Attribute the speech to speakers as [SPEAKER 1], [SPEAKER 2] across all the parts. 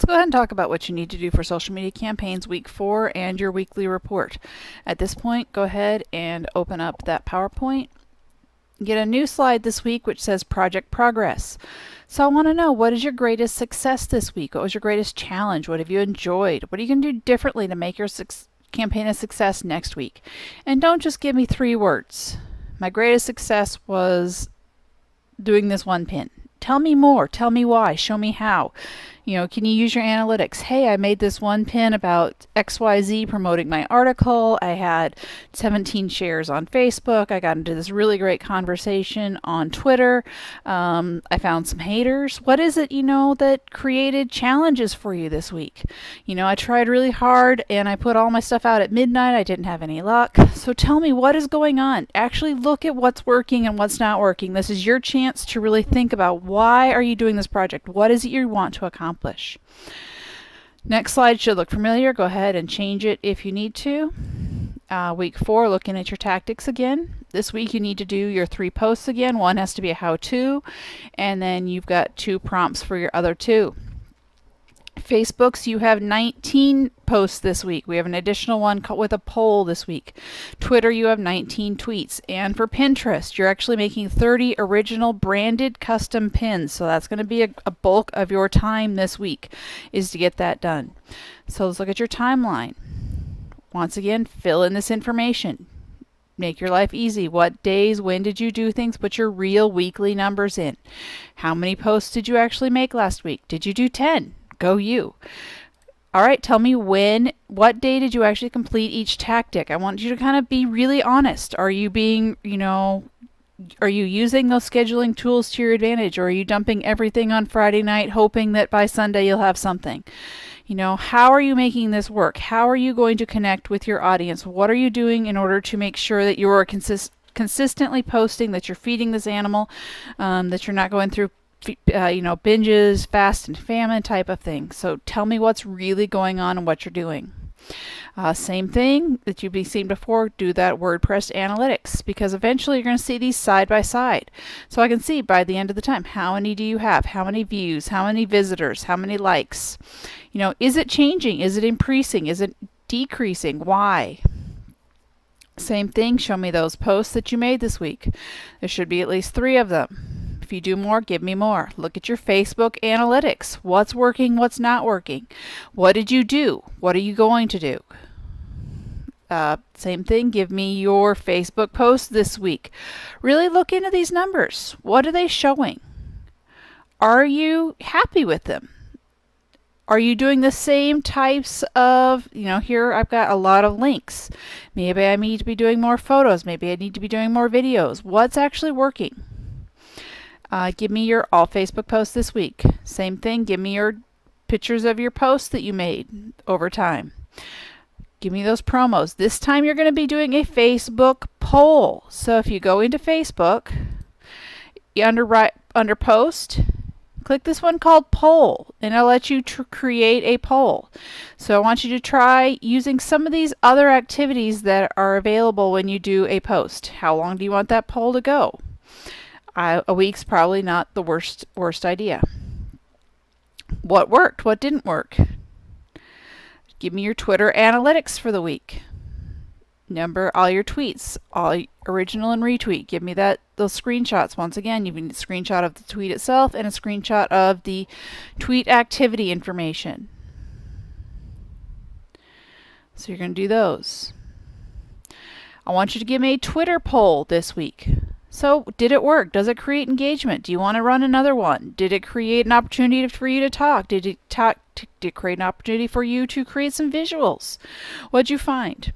[SPEAKER 1] Let's go ahead and talk about what you need to do for social media campaigns week 4 and your weekly report. At this point, go ahead and open up that PowerPoint. Get a new slide this week which says Project Progress. So I want to know, what is your greatest success this week? What was your greatest challenge? What have you enjoyed? What are you going to do differently to make your campaign a success next week? And don't just give me 3 words. My greatest success was doing this one pin. Tell me more. Tell me why. Show me how. Can you use your analytics? Hey, I made this one pin about XYZ promoting my article. I had 17 shares on Facebook. I got into this really great conversation on Twitter. I found some haters. What is it, that created challenges for you this week? I tried really hard and I put all my stuff out at midnight. I didn't have any luck. So tell me, what is going on? Actually look at what's working and what's not working. This is your chance to really think about, why are you doing this project? What is it you want to accomplish? Next slide should look familiar. Go ahead and change it if you need to. Week 4, looking at your tactics again. This week you need to do your 3 posts again. One has to be a how-to, and then you've got 2 prompts for your other 2. Facebook's, you have 19 posts this week. We have an additional one with a poll this week. Twitter, you have 19 tweets. And for Pinterest, you're actually making 30 original branded custom pins. So that's going to be a bulk of your time this week, is to get that done. So let's look at your timeline. Once again, fill in this information. Make your life easy. What days, when did you do things? Put your real weekly numbers in. How many posts did you actually make last week? Did you do 10? Go you. All right, tell me what day did you actually complete each tactic? I want you to kind of be really honest. Are you being, are you using those scheduling tools to your advantage, or are you dumping everything on Friday night hoping that by Sunday you'll have something? How are you making this work? How are you going to connect with your audience? What are you doing in order to make sure that you're consistently posting, that you're feeding this animal, that you're not going through binges, fast and famine type of thing. So tell me what's really going on and what you're doing. Same thing that you've seen before, do that WordPress analytics, because eventually you're going to see these side by side. So I can see by the end of the time, how many do you have? How many views? How many visitors? How many likes? Is it changing? Is it increasing? Is it decreasing? Why? Same thing, show me those posts that you made this week. There should be at least 3 of them. If you do more, give me more. Look at your Facebook analytics. What's working, what's not working? What did you do? What are you going to do? Same thing, give me your Facebook posts this week. Really look into these numbers. What are they showing? Are you happy with them? Are you doing the same types of, here I've got a lot of links. Maybe I need to be doing more photos. Maybe I need to be doing more videos. What's actually working? Give me your all Facebook posts this week. Same thing, give me your pictures of your posts that you made over time. Give me those promos. This time you're going to be doing a Facebook poll. So if you go into Facebook, under post, click this one called poll, and it'll let you create a poll. So I want you to try using some of these other activities that are available when you do a post. How long do you want that poll to go? A week's probably not the worst idea. What worked? What didn't work? Give me your Twitter analytics for the week. Number all your tweets, all original and retweet. Give me those screenshots. Once again, you need a screenshot of the tweet itself and a screenshot of the tweet activity information. So you're going to do those. I want you to give me a Twitter poll this week. So did it work? Does it create engagement? Do you want to run another one? Did it create an opportunity for you to talk? Did it create an opportunity for you to create some visuals? What'd you find?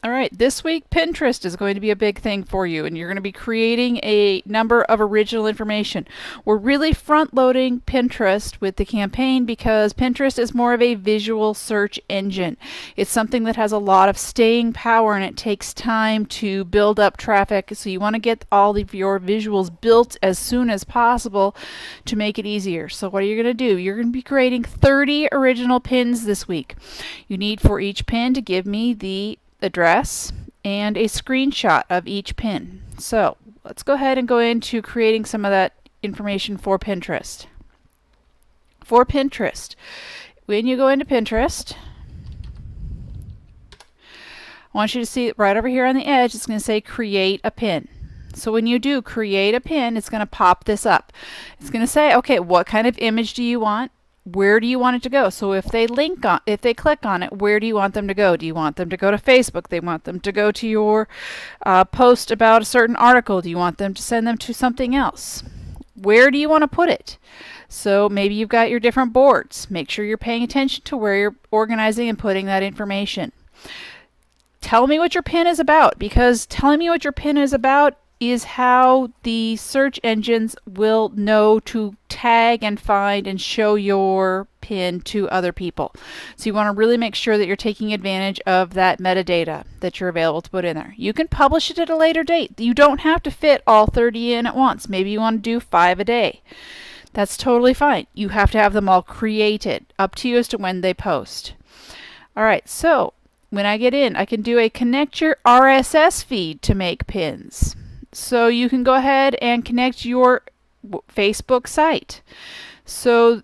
[SPEAKER 1] All right, this week Pinterest is going to be a big thing for you, and you're going to be creating a number of original information. We're really front-loading Pinterest with the campaign because Pinterest is more of a visual search engine. It's something that has a lot of staying power, and it takes time to build up traffic, so you want to get all of your visuals built as soon as possible to make it easier. So what are you going to do? You're going to be creating 30 original pins this week. You need for each pin to give me the address and a screenshot of each pin. So let's go ahead and go into creating some of that information for Pinterest. For Pinterest, when you go into Pinterest, I want you to see right over here on the edge, it's going to say create a pin. So when you do create a pin, it's going to pop this up. It's going to say, okay, what kind of image do you want? Where do you want it to go? So if they click on it, where do you want them to go? Do you want them to go to Facebook? Do you want them to go to your post about a certain article? Do you want them to send them to something else? Where do you want to put it? So maybe you've got your different boards. Make sure you're paying attention to where you're organizing and putting that information. Tell me what your pin is about, because telling me what your pin is about is how the search engines will know to tag and find and show your pin to other people. So you want to really make sure that you're taking advantage of that metadata that you're available to put in there. You can publish it at a later date. You don't have to fit all 30 in at once. Maybe you want to do 5 a day. That's totally fine. You have to have them all created. Up to you as to when they post. All right, so when I get in, I can do a connect your RSS feed to make pins. So you can go ahead and connect your Facebook site,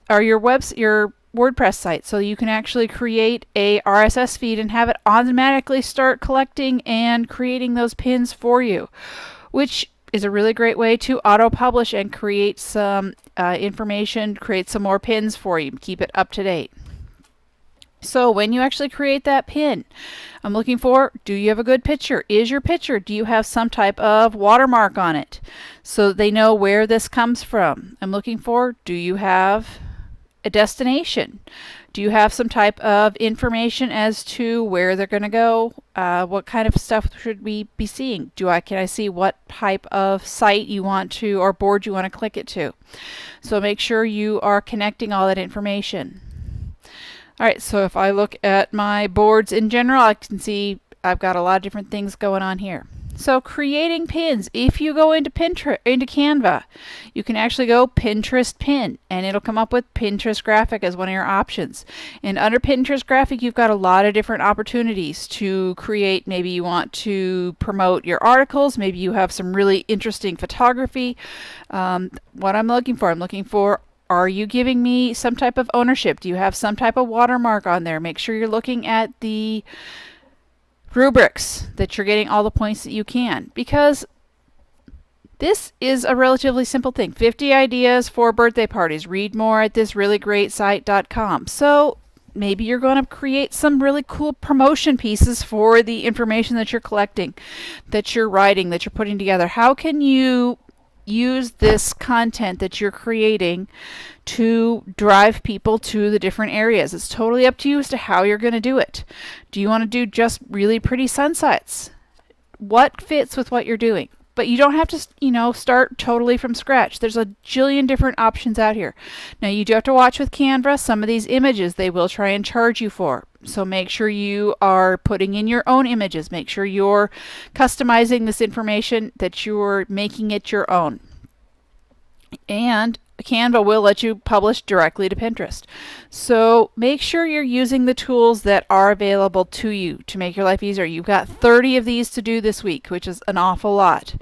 [SPEAKER 1] or your WordPress site, so you can actually create a RSS feed and have it automatically start collecting and creating those pins for you, which is a really great way to auto-publish and create some information, create some more pins for you, keep it up to date. So when you actually create that pin, I'm looking for, do you have a good picture? Is your picture, do you have some type of watermark on it so that they know where this comes from? I'm looking for, do you have a destination? Do you have some type of information as to where they're going to go? What kind of stuff should we be seeing? Can I see what type of site you want to, or board you want to click it to? So make sure you are connecting all that information. Alright, so if I look at my boards in general, I can see I've got a lot of different things going on here. So creating pins, if you go into Canva, you can actually go Pinterest pin, and it'll come up with Pinterest graphic as one of your options. And under Pinterest graphic, you've got a lot of different opportunities to create. Maybe you want to promote your articles. Maybe you have some really interesting photography. What I'm looking for, are you giving me some type of ownership? Do you have some type of watermark on there? Make sure you're looking at the rubrics, that you're getting all the points that you can, because this is a relatively simple thing. 50 ideas for birthday parties. Read more at thisreallygreatsite.com. So maybe you're going to create some really cool promotion pieces for the information that you're collecting, that you're writing, that you're putting together. How can you use this content that you're creating to drive people to the different areas? It's totally up to you as to how you're going to do it. Do you want to do just really pretty sunsets? What fits with what you're doing? But you don't have to, start totally from scratch. There's a jillion different options out here. Now, you do have to watch with Canva. Some of these images they will try and charge you for. So make sure you are putting in your own images. Make sure you're customizing this information, that you're making it your own. And Canva will let you publish directly to Pinterest. So make sure you're using the tools that are available to you to make your life easier. You've got 30 of these to do this week, which is an awful lot.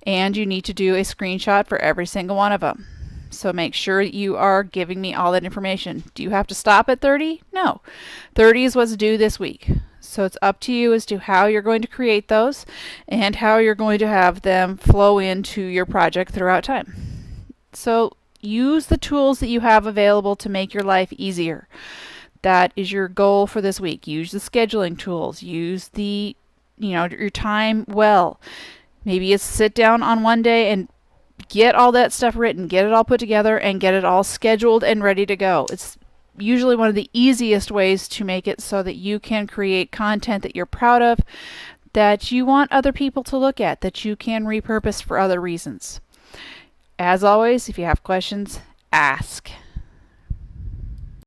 [SPEAKER 1] And you need to do a screenshot for every single one of them. So make sure you are giving me all that information. Do you have to stop at 30? No. 30 is what's due this week. So it's up to you as to how you're going to create those and how you're going to have them flow into your project throughout time. So use the tools that you have available to make your life easier. That is your goal for this week. Use the scheduling tools. Use the, your time well. Maybe it's sit down on one day and get all that stuff written, get it all put together, and get it all scheduled and ready to go. It's usually one of the easiest ways to make it so that you can create content that you're proud of, that you want other people to look at, that you can repurpose for other reasons. As always, if you have questions, ask.